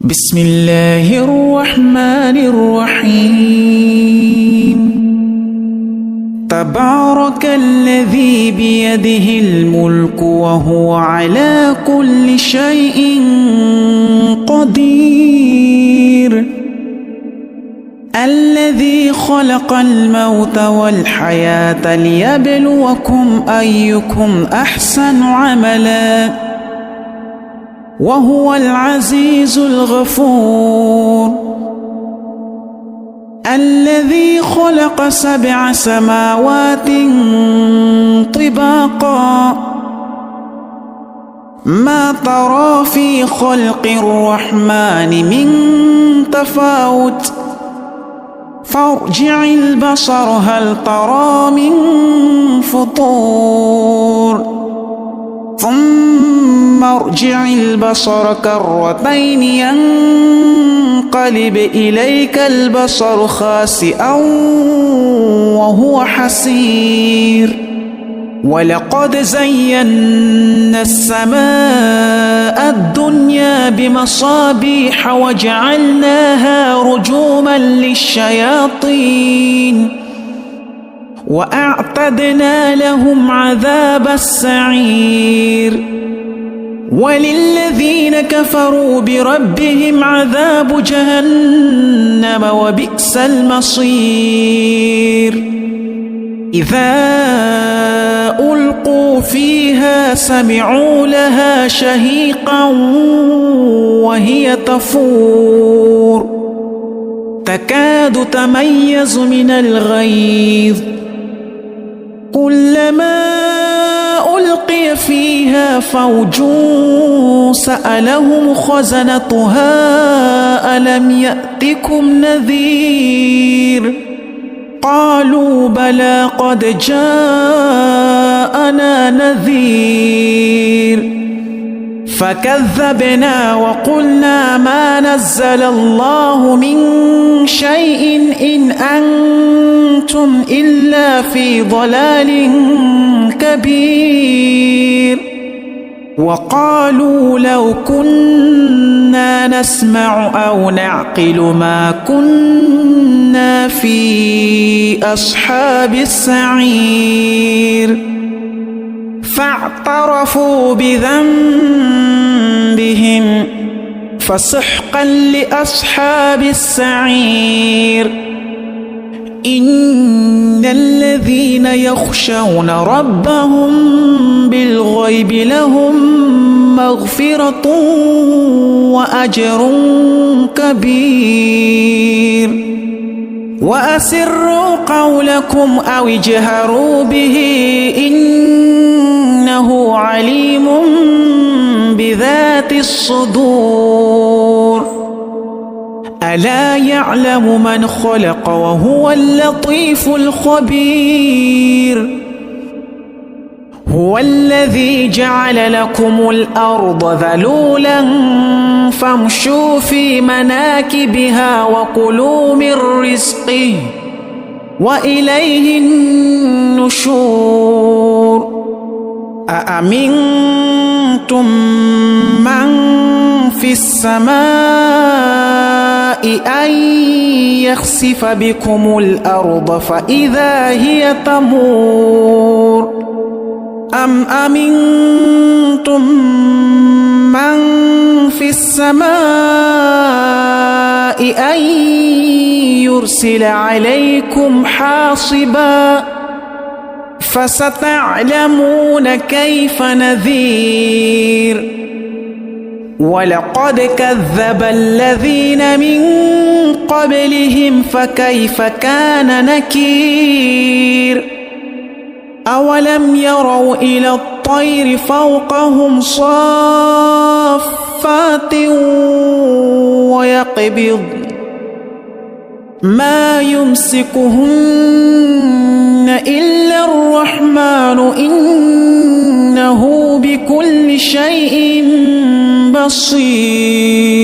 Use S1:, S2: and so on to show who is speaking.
S1: بسم الله الرحمن الرحيم. تبارك الذي بيده الملك وهو على كل شيء قدير. الذي خلق الموت والحياة ليبلوكم أيكم أحسن عملا وهو العزيز الغفور. الذي خلق 7 سماوات طباقا ما ترى في خلق الرحمن من تفاوت فارجع البصر هل ترى من فطور ثم ارجع البصر كرتين ينقلب إليك البصر خاسئا وهو حسير. ولقد زينا السماء الدنيا بمصابيح وجعلناها رجوما للشياطين وأعتدنا لهم عذاب السعير. وللذين كفروا بربهم عذاب جهنم وبئس المصير. إذا ألقوا فيها سمعوا لها شهيقا وهي تفور تكاد تميز من الغيظ. كلما ألقي فيها فوج سألهم خزنتها ألم يأتكم نذير قالوا بلى قد جاءنا نذير فكذبنا وقلنا ما نزل الله من شيء إن أنتم إلا في ضلال كبير. وقالوا لو كنا نسمع أو نعقل ما كنا في أصحاب السعير. فاعترفوا بذنبهم فسحقا لأصحاب السعير. إن الذين يخشون ربهم بالغيب لهم مغفرة وأجر كبير. وأسروا قولكم أو اجهروا به إنه عليم بذات الصدور. ألا يعلم من خلق وهو اللطيف الخبير. هو الذي جعل لكم الأرض ذلولا فامشوا في مناكبها وكلوا من رزقه وإليه النشور. أأمنتم من في السماء أن يخسف بكم الأرض فإذا هي تمور أم أمنتم من في السماء أن يرسل عليكم حاصبا فستعلمون كيف نذير. ولقد كذب الذين من قبلهم فكيف كان نكير. أولم يروا إلى الطير فوقهم صافات ويقبض ما يمسكهن إلا الرحمن إنه بكل شيء بصير.